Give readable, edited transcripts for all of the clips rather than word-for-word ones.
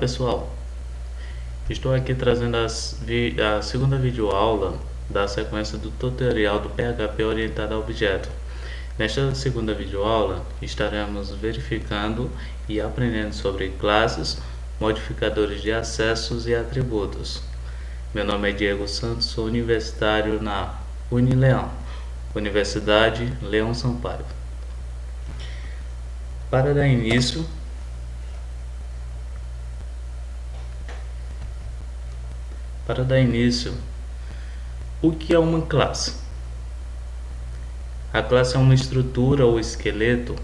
pessoal, estou aqui trazendo a segunda videoaula da sequência do tutorial do PHP orientado a objeto. Nesta segunda videoaula estaremos verificando e aprendendo sobre classes, modificadores de acessos e atributos. Meu nome é Diego Santos, sou universitário na Unileão, Universidade Leão Sampaio. Para dar início, o que é uma classe? A classe é uma estrutura ou esqueleto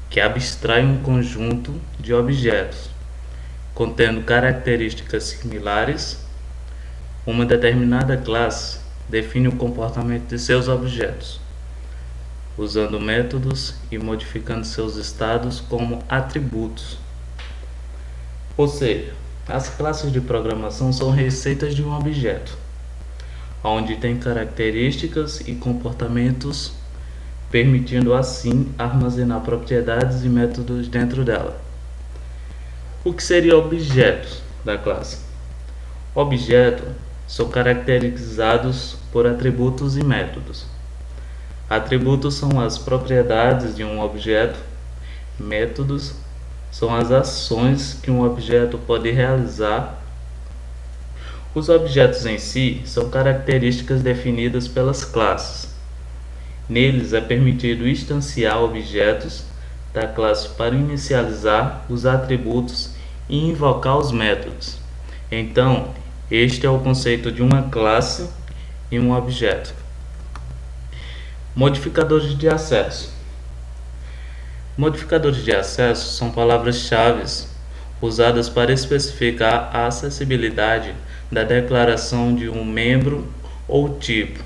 que abstrai um conjunto de objetos, contendo características similares. Uma determinada classe define o comportamento de seus objetos, usando métodos e modificando seus estados como atributos. Ou seja, as classes de programação são receitas de um objeto, onde tem características e comportamentos, permitindo assim armazenar propriedades e métodos dentro dela. O que seria objetos da classe? Objetos são caracterizados por atributos e métodos. Atributos são as propriedades de um objeto, métodos são as ações que um objeto pode realizar. Os objetos em si são características definidas pelas classes. Neles é permitido instanciar objetos da classe para inicializar os atributos e invocar os métodos. Então, este é o conceito de uma classe e um objeto. Modificadores de acesso. Modificadores de acesso são palavras-chave usadas para especificar a acessibilidade da declaração de um membro ou tipo.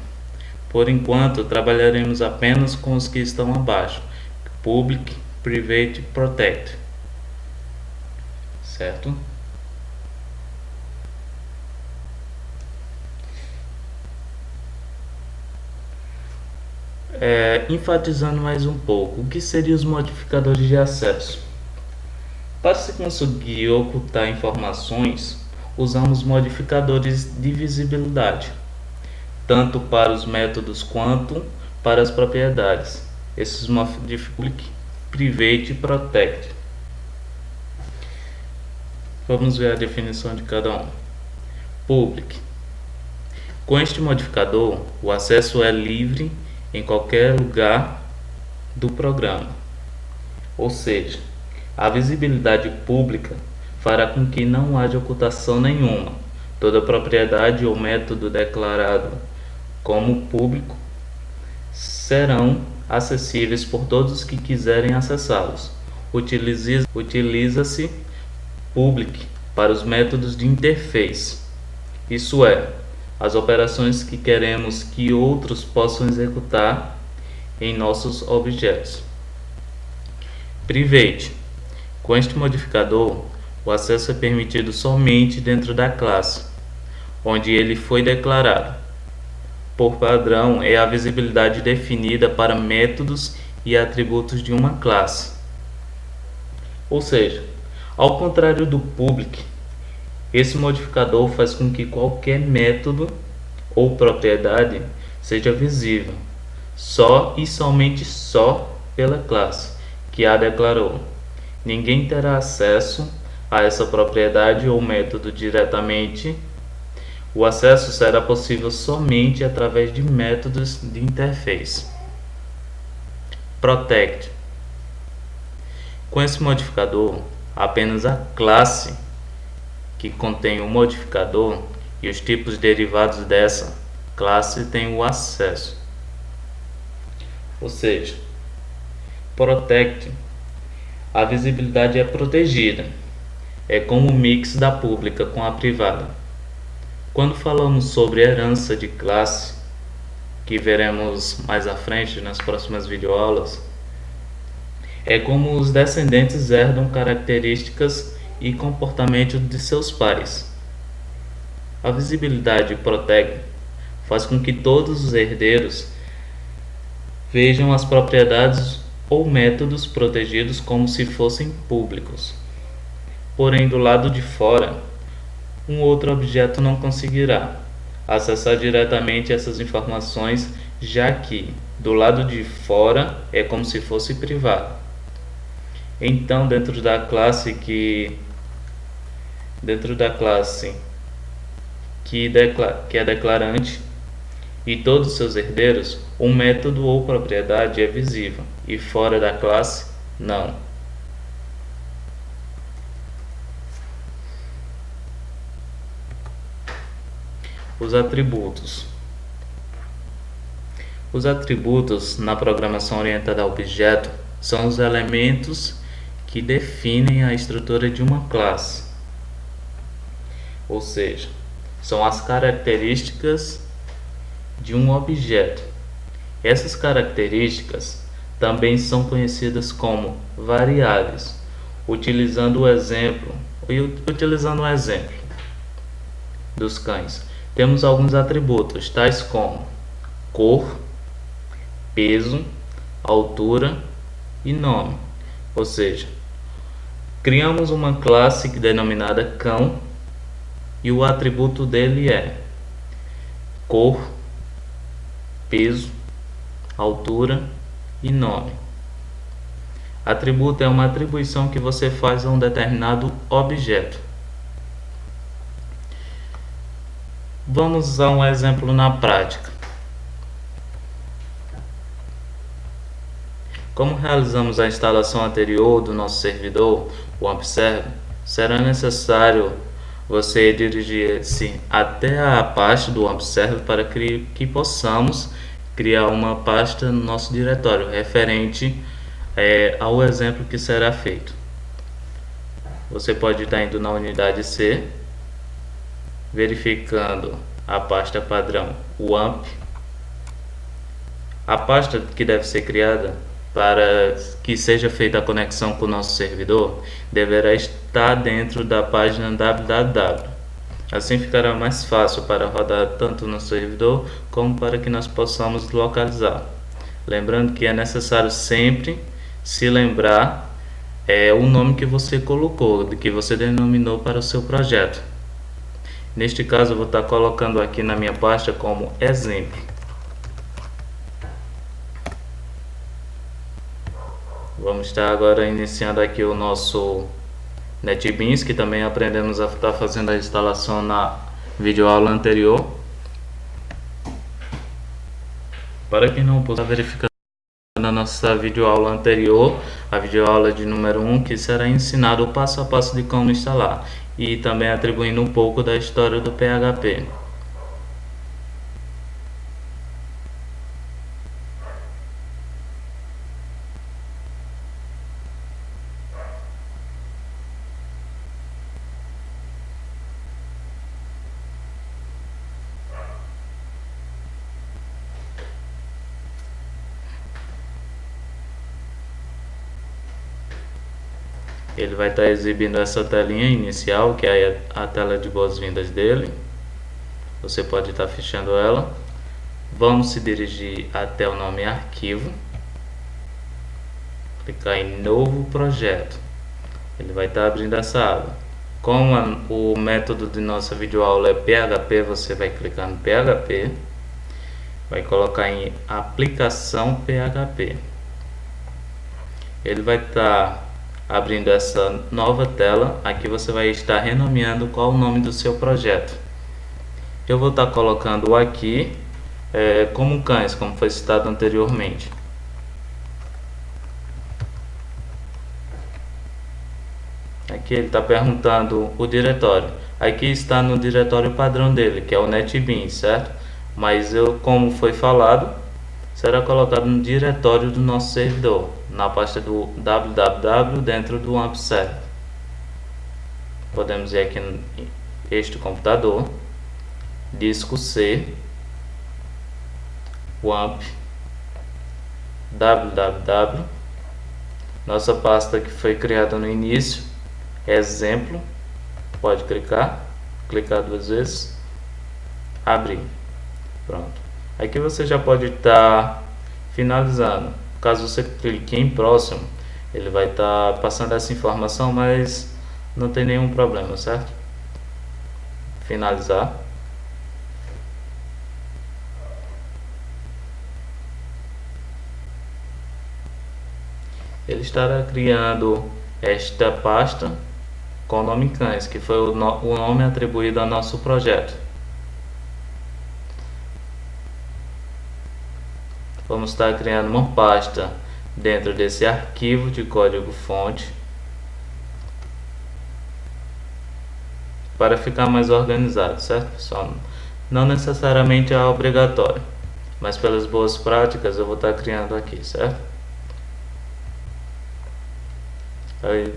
Por enquanto, trabalharemos apenas com os que estão abaixo: Public, Private, Protect. Certo? Enfatizando mais um pouco, o que seriam os modificadores de acesso? Para se conseguir ocultar informações, usamos modificadores de visibilidade, tanto para os métodos quanto para as propriedades. Esses modificadores Private e Protect. Vamos ver a definição de cada um. Public. Com este modificador, o acesso é livre em qualquer lugar do programa. Ou seja, a visibilidade pública fará com que não haja ocultação nenhuma. Toda propriedade ou método declarado como público serão acessíveis por todos que quiserem acessá-los. Utiliza-se public para os métodos de interface, isso é, as operações que queremos que outros possam executar em nossos objetos. Private. Com este modificador, o acesso é permitido somente dentro da classe, onde ele foi declarado. Por padrão, é a visibilidade definida para métodos e atributos de uma classe. Ou seja, ao contrário do public, esse modificador faz com que qualquer método ou propriedade seja visível só e somente pela classe que a declarou. Ninguém terá acesso a essa propriedade ou método diretamente. O acesso será possível somente através de métodos de interface. Protect. Com esse modificador, apenas a classe que contém o modificador e os tipos derivados dessa classe têm o acesso. Ou seja, Protect, a visibilidade é protegida. É como o mix da pública com a privada. Quando falamos sobre herança de classe, que veremos mais à frente nas próximas videoaulas, é como os descendentes herdam características e comportamento de seus pais. A visibilidade Protect faz com que todos os herdeiros vejam as propriedades ou métodos protegidos como se fossem públicos. porém do lado de fora, um outro objeto não conseguirá acessar diretamente essas informações, já que do lado de fora é como se fosse privado. Então, dentro da classe que é declarante e todos os seus herdeiros, um método ou propriedade é visível, e fora da classe, não. Os atributos. Os atributos na programação orientada a objeto são os elementos que definem a estrutura de uma classe, ou seja, são as características de um objeto. Essas características também são conhecidas como variáveis. Utilizando um exemplo dos cães, temos alguns atributos, tais como cor, peso, altura e nome. Ou seja, criamos uma classe denominada cão e o atributo dele é cor, peso, altura e nome. Atributo é uma atribuição que você faz a um determinado objeto. Vamos usar um exemplo na prática. Como realizamos a instalação anterior do nosso servidor, o AmpServe, será necessário você dirigir-se até a pasta do AmpServe para que possamos criar uma pasta no nosso diretório referente ao exemplo que será feito. Você pode estar indo na unidade C, verificando a pasta padrão WAMP. A pasta que deve ser criada para que seja feita a conexão com o nosso servidor deverá estar dentro da página www. Assim ficará mais fácil para rodar tanto no servidor como para que nós possamos localizar. Lembrando que é necessário sempre se lembrar o nome que você colocou, que você denominou para o seu projeto. Neste caso eu vou estar colocando aqui na minha pasta como exemplo. Vamos estar agora iniciando aqui o nosso NetBeans, que também aprendemos a estar fazendo a instalação na videoaula anterior. Para quem não pôde verificar na nossa videoaula anterior, a videoaula de número 1, que será ensinado o passo a passo de como instalar e também atribuindo um pouco da história do PHP. Ele vai estar exibindo essa telinha inicial, que é a tela de boas-vindas dele. Você pode estar fechando ela. Vamos se dirigir até o nome arquivo. Clicar em novo projeto. Ele vai estar abrindo essa aba. Como o método de nossa videoaula é PHP, você vai clicar no PHP. Vai colocar em aplicação PHP. Ele vai estar abrindo essa nova tela. Aqui você vai estar renomeando qual o nome do seu projeto. Eu vou estar colocando aqui como cães, como foi citado anteriormente. Aqui ele está perguntando o diretório. Aqui está no diretório padrão dele, que é o NetBeans, certo? Mas como foi falado, será colocado no diretório do nosso servidor, na pasta do www dentro do AmpServe. Podemos ir aqui este computador, disco C, WAMP, www, nossa pasta que foi criada no início, exemplo, pode clicar duas vezes, abrir, pronto. Aqui você já pode estar finalizando. Caso você clique em próximo, ele vai estar passando essa informação, mas não tem nenhum problema, certo? Finalizar. Ele estará criando esta pasta com o nome cães, que foi o nome atribuído ao nosso projeto. Vamos estar criando uma pasta dentro desse arquivo de código-fonte para ficar mais organizado, certo, pessoal? Não necessariamente é obrigatório, mas pelas boas práticas eu vou estar criando aqui, certo? Aí,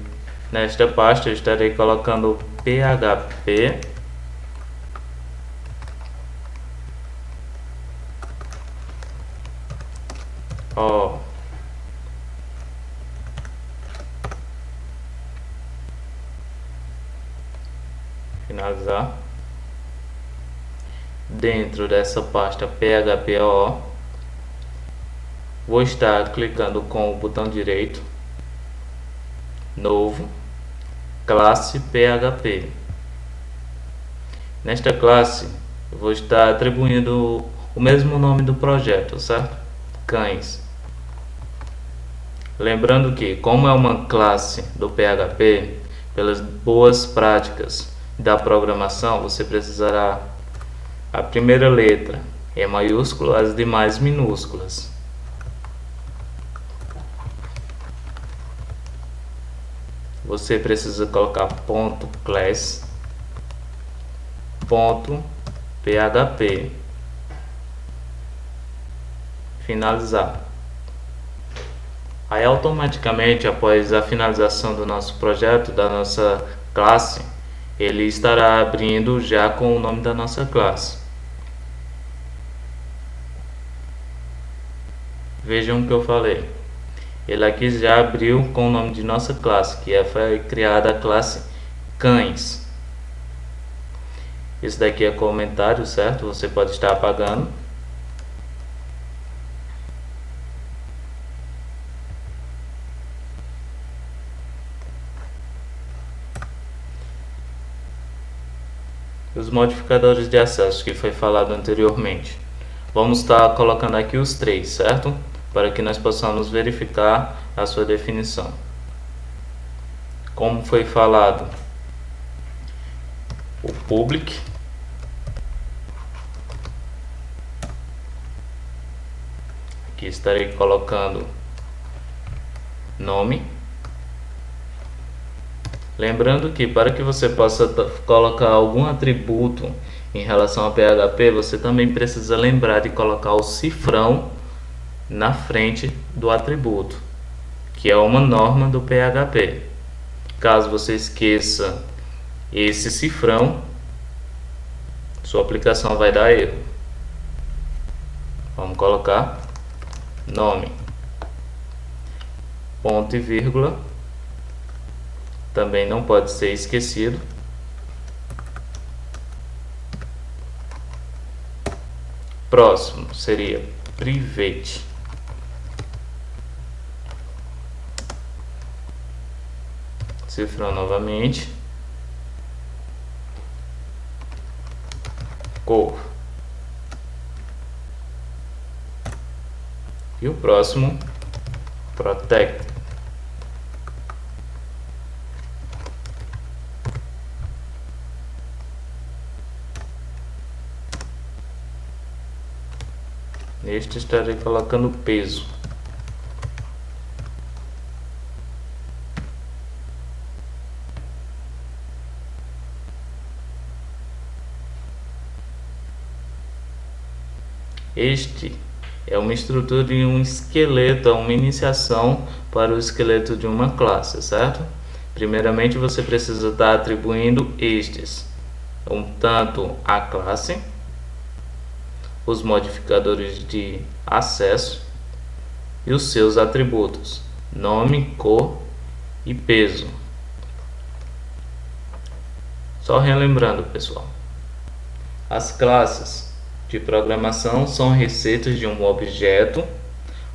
nesta pasta eu estarei colocando PHP ó. Finalizar. Dentro dessa pasta PHPO, vou estar clicando com o botão direito, novo, classe PHP. Nesta classe, eu vou estar atribuindo o mesmo nome do projeto, certo? Cães. Lembrando que, como é uma classe do PHP, pelas boas práticas da programação, você precisará a primeira letra em maiúsculo, as demais minúsculas. Você precisa colocar ponto .class, ponto .php. Finalizar. Aí automaticamente, após a finalização do nosso projeto, da nossa classe, ele estará abrindo já com o nome da nossa classe. Vejam o que eu falei. Ele aqui já abriu com o nome de nossa classe, que foi criada a classe cães. Esse daqui é comentário, certo? Você pode estar apagando. Os modificadores de acesso que foi falado anteriormente. Vamos estar colocando aqui os três, certo? Para que nós possamos verificar a sua definição. Como foi falado, o public, aqui estarei colocando nome. Lembrando que para que você possa colocar algum atributo em relação ao PHP, você também precisa lembrar de colocar o cifrão na frente do atributo, que é uma norma do PHP. Caso você esqueça esse cifrão, sua aplicação vai dar erro. Vamos colocar nome, ponto e vírgula, também não pode ser esquecido. Próximo seria private. Cifrão novamente. Cor. E o próximo, protect. Neste estarei colocando peso. Este é uma estrutura de um esqueleto, é uma iniciação para o esqueleto de uma classe, certo? Primeiramente você precisa estar atribuindo estes, tanto a classe, os modificadores de acesso e os seus atributos, nome, cor e peso. Só relembrando, pessoal, as classes de programação são receitas de um objeto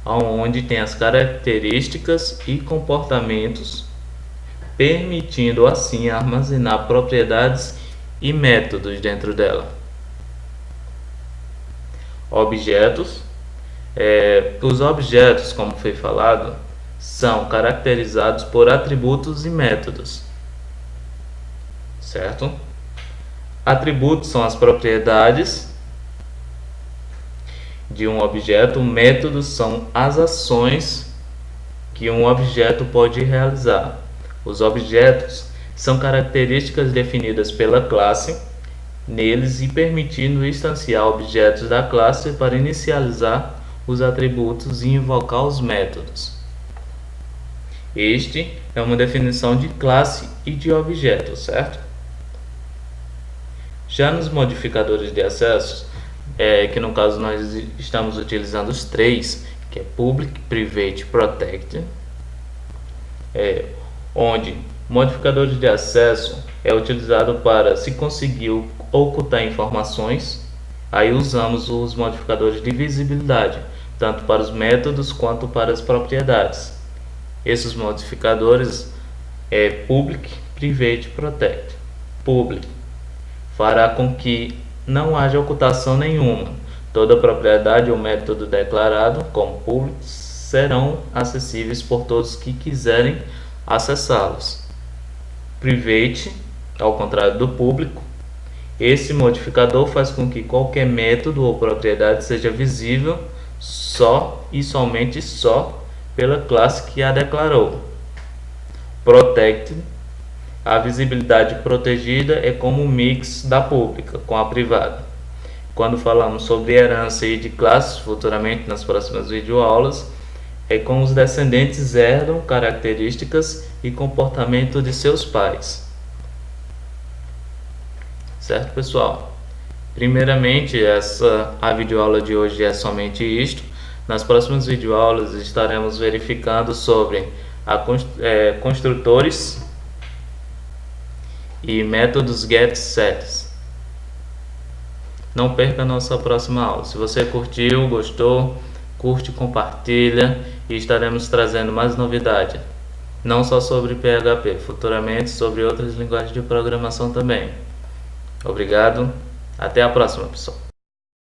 onde tem as características e comportamentos permitindo assim armazenar propriedades e métodos dentro dela. Objetos. Os objetos, como foi falado, são caracterizados por atributos e métodos, certo? Atributos são as propriedades de um objeto, métodos são as ações que um objeto pode realizar. Os objetos são características definidas pela classe neles e permitindo instanciar objetos da classe para inicializar os atributos e invocar os métodos. Este é uma definição de classe e de objeto, certo? Já nos modificadores de acesso, que no caso nós estamos utilizando os três, que é Public, Private e Protect, onde modificadores de acesso é utilizado para se conseguir ocultar informações. Aí usamos os modificadores de visibilidade, tanto para os métodos quanto para as propriedades. Esses modificadores é Public, Private e Protect. Public fará com que não haja ocultação nenhuma. Toda propriedade ou método declarado como public serão acessíveis por todos que quiserem acessá-los. Private, ao contrário do público, esse modificador faz com que qualquer método ou propriedade seja visível só e somente pela classe que a declarou. Protect, a visibilidade protegida é como um mix da pública com a privada. Quando falamos sobre herança e de classes futuramente nas próximas videoaulas, é como os descendentes herdam características e comportamento de seus pais. Certo, pessoal? Primeiramente, a videoaula de hoje é somente isto. Nas próximas videoaulas estaremos verificando sobre construtores e métodos get-sets. Não perca a nossa próxima aula. Se você curtiu, gostou, curte, compartilha e estaremos trazendo mais novidade, não só sobre PHP, futuramente sobre outras linguagens de programação também. Obrigado, até a próxima, pessoal.